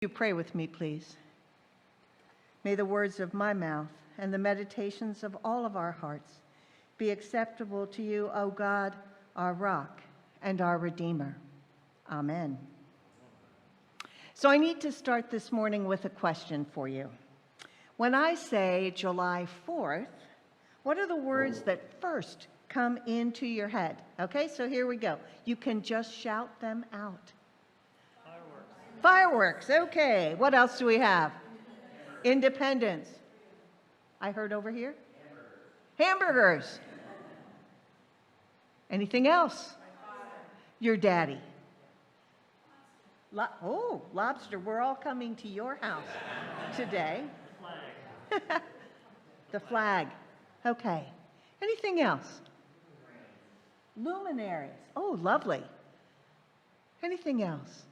You pray with me, please. May the words of my mouth and the meditations of all of our hearts be acceptable to you, O God, our rock and our Redeemer. Amen. So I need to start this morning with a question for you. When I say July 4th, what are the words that first come into your head? Okay, so here we go. You can just shout them out. Fireworks, okay. What else do we have? Independence. I heard over here? Hamburgers. Anything else? Your daddy. Lobster. We're all coming to your house today. The flag. Okay. Anything else? Luminaries. Oh, lovely. Anything else?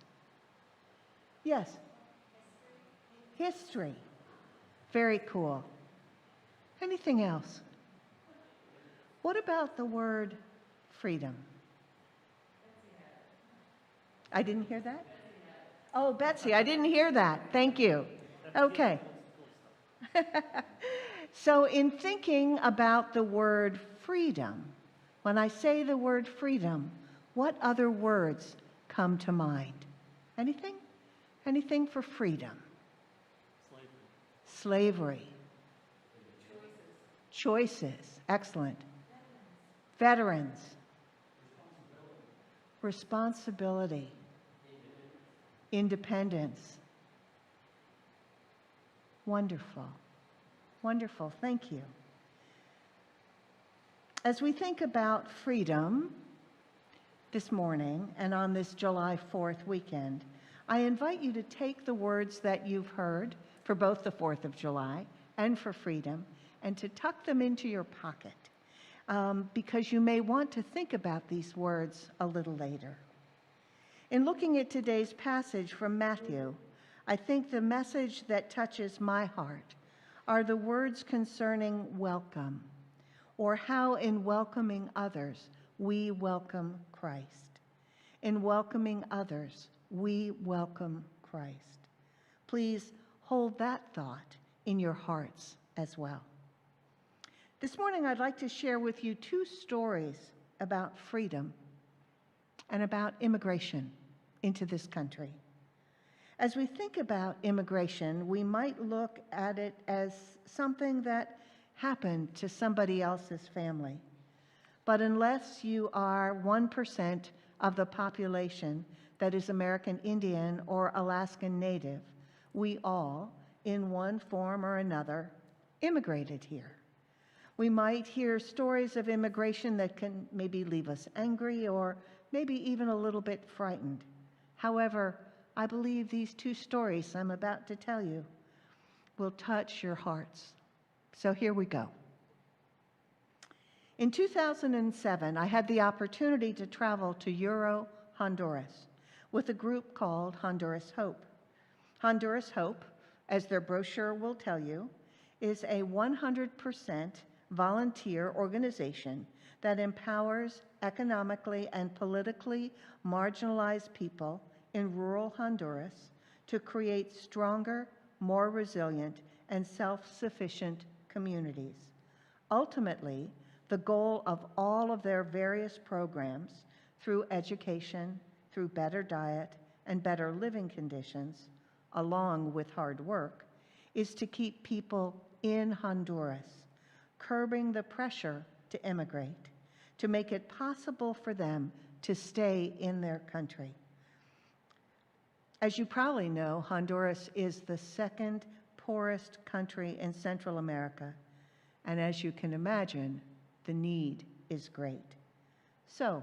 Yes. History. Very cool. Anything else? What about the word freedom? I didn't hear that? Oh, Betsy, I didn't hear that. Thank you. Okay. So in thinking about the word freedom, when I say the word freedom, what other words come to mind? Anything? Anything for freedom? Slavery. Choices. Excellent. Veterans. Responsibility. Independence. Wonderful. Wonderful. Thank you. As we think about freedom this morning and on this July 4th weekend, I invite you to take the words that you've heard for both the 4th of July and for freedom and to tuck them into your pocket because you may want to think about these words a little later. In looking at today's passage from Matthew, I think the message that touches my heart are the words concerning welcome, or how in welcoming others we welcome Christ. In welcoming others, we welcome Christ. Please hold that thought in your hearts as well. This morning, I'd like to share with you two stories about freedom and about immigration into this country. As we think about immigration, we might look at it as something that happened to somebody else's family. But unless you are 1% of the population that is American Indian or Alaskan Native, we all, in one form or another, immigrated here. We might hear stories of immigration that can maybe leave us angry or maybe even a little bit frightened. However, I believe these two stories I'm about to tell you will touch your hearts. So here we go. In 2007, I had the opportunity to travel to Euro, Honduras, with a group called Honduras Hope. Honduras Hope, as their brochure will tell you, is a 100% volunteer organization that empowers economically and politically marginalized people in rural Honduras to create stronger, more resilient, and self-sufficient communities. Ultimately, the goal of all of their various programs, through education, through better diet, and better living conditions, along with hard work, is to keep people in Honduras, curbing the pressure to immigrate, to make it possible for them to stay in their country. As you probably know, Honduras is the second poorest country in Central America, and as you can imagine, the need is great. So,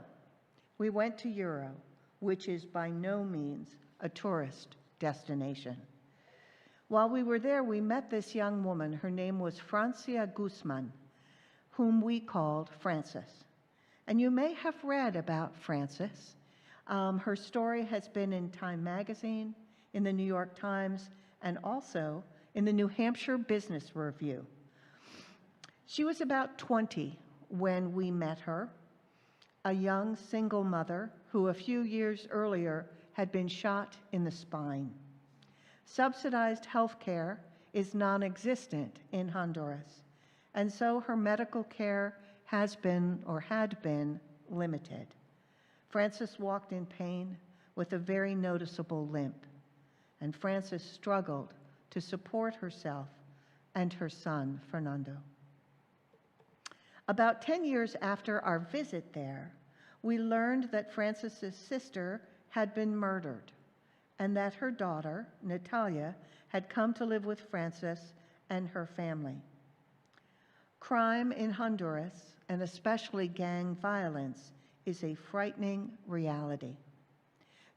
we went to Euro, which is by no means a tourist destination. While we were there, we met this young woman. Her name was Francia Guzman, whom we called Frances. And you may have read about Frances. Her story has been in Time Magazine, in the New York Times, and also in the New Hampshire Business Review. She was about 20 when we met her, a young single mother who a few years earlier had been shot in the spine. Subsidized health care is non-existent in Honduras, and so her medical care has been or had been limited. Frances walked in pain with a very noticeable limp, and Frances struggled to support herself and her son, Fernando. About 10 years after our visit there, we learned that Frances's sister had been murdered and that her daughter, Natalia, had come to live with Frances and her family. Crime in Honduras, and especially gang violence, is a frightening reality.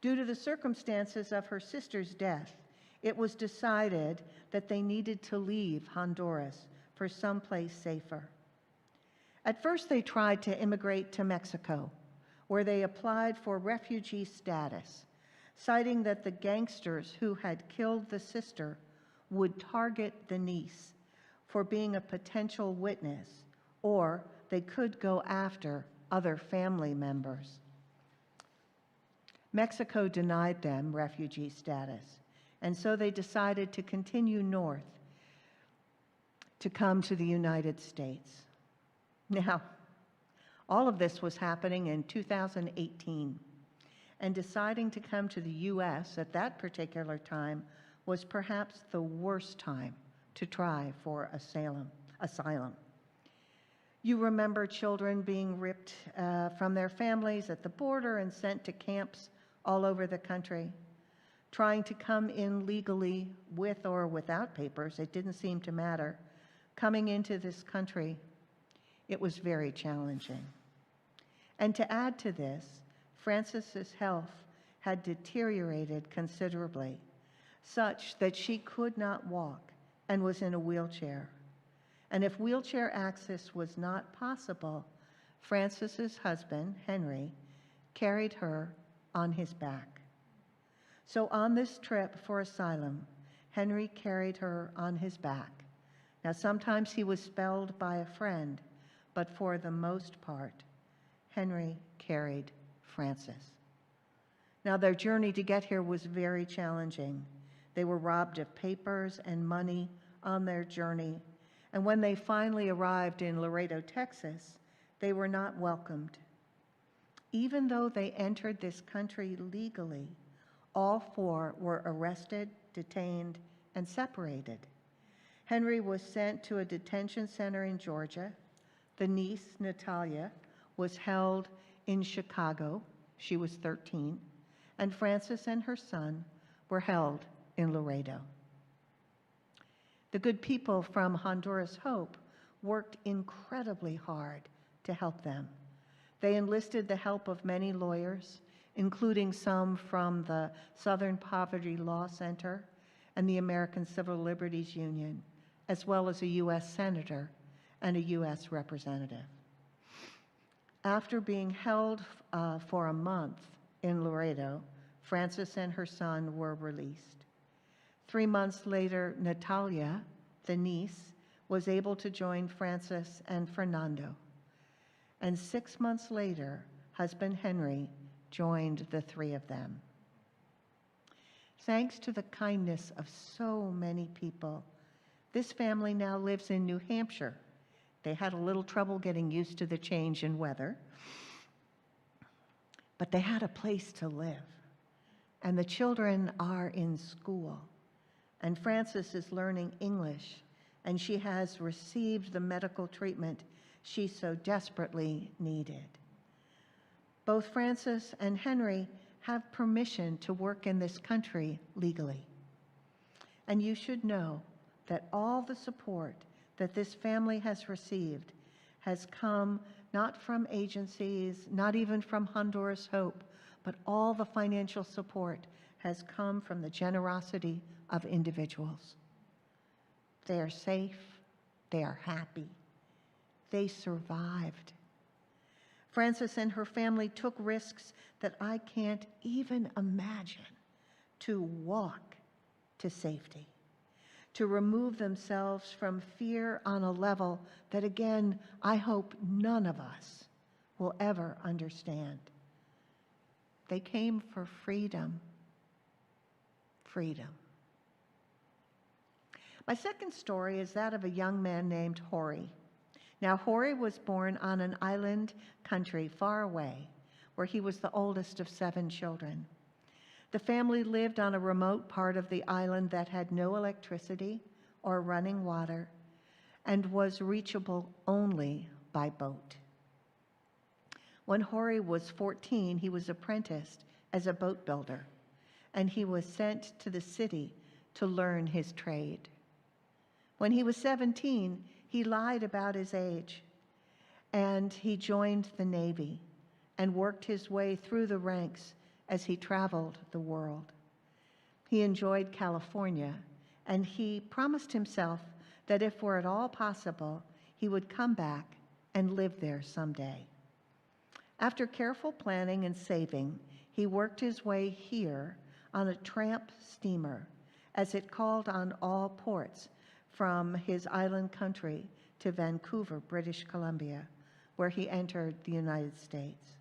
Due to the circumstances of her sister's death, it was decided that they needed to leave Honduras for someplace safer. At first, they tried to immigrate to Mexico, where they applied for refugee status, citing that the gangsters who had killed the sister would target the niece for being a potential witness, or they could go after other family members. Mexico denied them refugee status, and so they decided to continue north to come to the United States. Now, all of this was happening in 2018, and deciding to come to the U.S. at that particular time was perhaps the worst time to try for asylum. You remember children being ripped from their families at the border and sent to camps all over the country. Trying to come in legally with or without papers, it didn't seem to matter. Coming into this country, it was very challenging. And to add to this, Frances's health had deteriorated considerably, such that she could not walk and was in a wheelchair. And if wheelchair access was not possible, Frances's husband, Henry, carried her on his back. So on this trip for asylum, Henry carried her on his back. Now, sometimes he was spelled by a friend, but for the most part, Henry carried Frances. Now, their journey to get here was very challenging. They were robbed of papers and money on their journey, and when they finally arrived in Laredo, Texas, they were not welcomed. Even though they entered this country legally, all four were arrested, detained, and separated. Henry was sent to a detention center in Georgia. The niece, Natalia, was held in Chicago. She was 13. And Frances and her son were held in Laredo. The good people from Honduras Hope worked incredibly hard to help them. They enlisted the help of many lawyers, including some from the Southern Poverty Law Center and the American Civil Liberties Union, as well as a U.S. senator and a U.S. representative. After being held for a month in Laredo, Frances and her son were released. 3 months later, Natalia, the niece, was able to join Frances and Fernando. And 6 months later, husband Henry joined the three of them. Thanks to the kindness of so many people, this family now lives in New Hampshire. They had a little trouble getting used to the change in weather, but they had a place to live. And the children are in school. And Frances is learning English, and she has received the medical treatment she so desperately needed. Both Frances and Henry have permission to work in this country legally. And you should know that all the support that this family has received has come not from agencies, not even from Honduras Hope, but all the financial support has come from the generosity of individuals. They are safe, they are happy, they survived. Frances and her family took risks that I can't even imagine to walk to safety, to remove themselves from fear on a level that, again, I hope none of us will ever understand. They came for freedom. Freedom. My second story is that of a young man named Hori. Now, Hori was born on an island country far away, where he was the oldest of 7 children. The family lived on a remote part of the island that had no electricity or running water and was reachable only by boat. When Hori was 14, he was apprenticed as a boat builder, and he was sent to the city to learn his trade. When he was 17, he lied about his age, and he joined the Navy and worked his way through the ranks as he traveled the world. He enjoyed California, and he promised himself that if were at all possible, he would come back and live there someday. After careful planning and saving, he worked his way here on a tramp steamer as it called on all ports from his island country to Vancouver, British Columbia, where he entered the United States.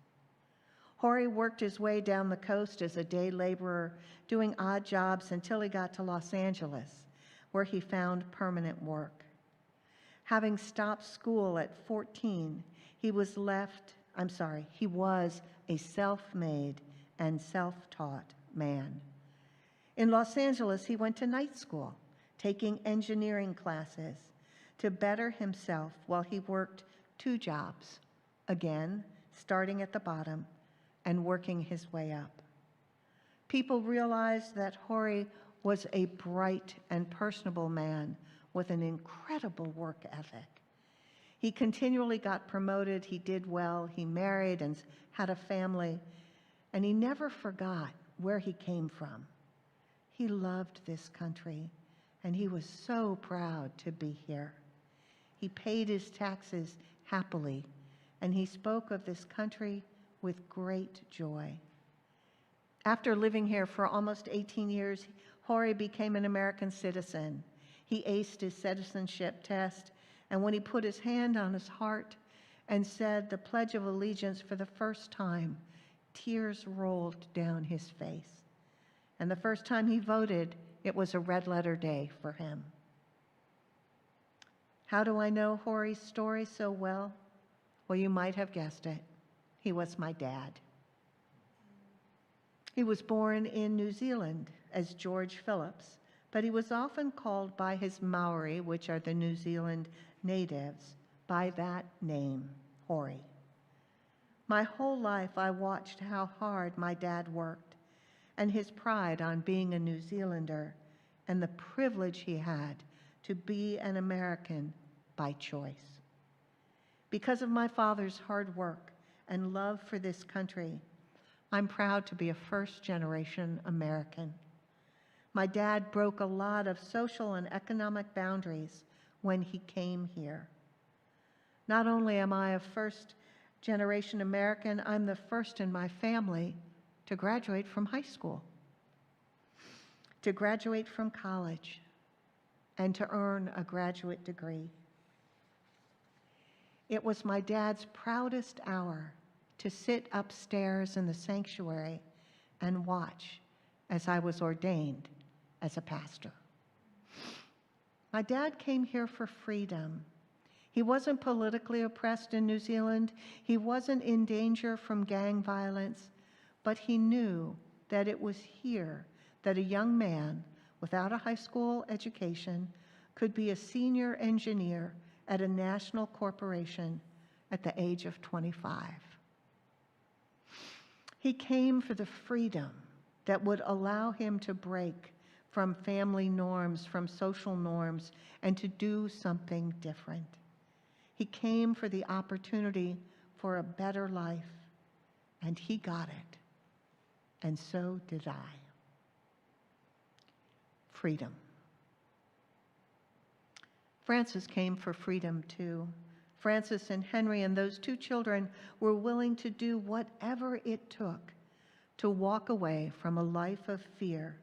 Hori worked his way down the coast as a day laborer, doing odd jobs until he got to Los Angeles, where he found permanent work. Having stopped school at 14, he was a self-made and self-taught man. In Los Angeles, he went to night school, taking engineering classes to better himself while he worked 2 jobs, again, starting at the bottom and working his way up. People realized that Hori was a bright and personable man with an incredible work ethic. He continually got promoted, he did well, he married and had a family, and he never forgot where he came from. He loved this country, and he was so proud to be here. He paid his taxes happily, and he spoke of this country with great joy. After living here for almost 18 years, Hori became an American citizen. He aced his citizenship test, and when he put his hand on his heart and said the Pledge of Allegiance for the first time, tears rolled down his face. And the first time he voted, it was a red-letter day for him. How do I know Hori's story so well? Well, you might have guessed it. He was my dad. He was born in New Zealand as George Phillips, but he was often called by his Maori, which are the New Zealand natives, by that name, Hori. My whole life I watched how hard my dad worked and his pride on being a New Zealander and the privilege he had to be an American by choice. Because of my father's hard work and love for this country, I'm proud to be a first-generation American. My dad broke a lot of social and economic boundaries when he came here. Not only am I a first-generation American, I'm the first in my family to graduate from high school, to graduate from college, and to earn a graduate degree. It was my dad's proudest hour to sit upstairs in the sanctuary and watch as I was ordained as a pastor. My dad came here for freedom. He wasn't politically oppressed in New Zealand. He wasn't in danger from gang violence, but he knew that it was here that a young man without a high school education could be a senior engineer at a national corporation at the age of 25. He came for the freedom that would allow him to break from family norms, from social norms, and to do something different. He came for the opportunity for a better life, and he got it, and so did I. Freedom. Francis came for freedom too. Francis and Henry and those 2 children were willing to do whatever it took to walk away from a life of fear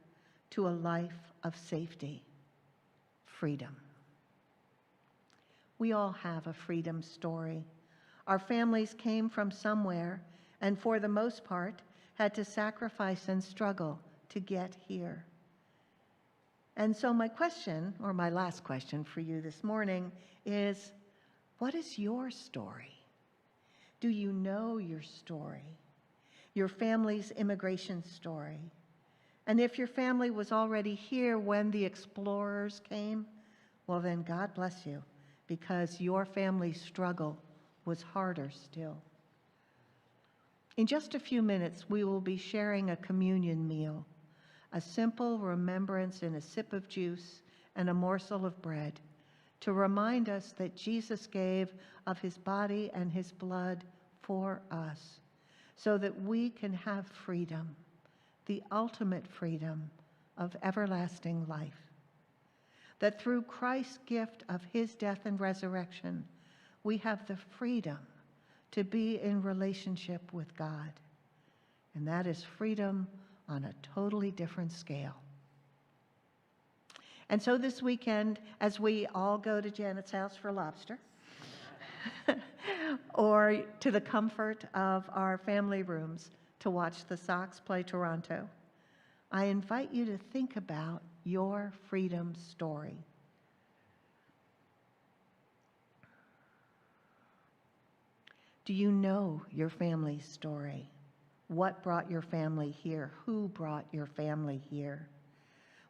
to a life of safety. Freedom. We all have a freedom story. Our families came from somewhere and for the most part had to sacrifice and struggle to get here. And so my question, or my last question for you this morning is, what is your story? Do you know your story? Your family's immigration story? And if your family was already here when the explorers came, well then God bless you, because your family's struggle was harder still. In just a few minutes, we will be sharing a communion meal, a simple remembrance in a sip of juice and a morsel of bread to remind us that Jesus gave of his body and his blood for us so that we can have freedom, the ultimate freedom of everlasting life. That through Christ's gift of his death and resurrection, we have the freedom to be in relationship with God. And that is freedom on a totally different scale. And so this weekend, as we all go to Janet's house for lobster, or to the comfort of our family rooms to watch the Sox play Toronto, I invite you to think about your freedom story. Do you know your family's story? What brought your family here? Who brought your family here?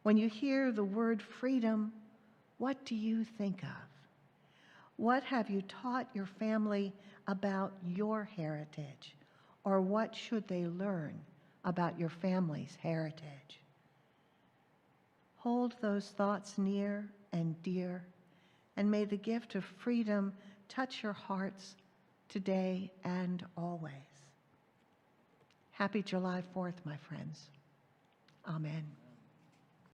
When you hear the word freedom, what do you think of? What have you taught your family about your heritage? Or what should they learn about your family's heritage? Hold those thoughts near and dear, and may the gift of freedom touch your hearts today and always. Happy July 4th, my friends. Amen.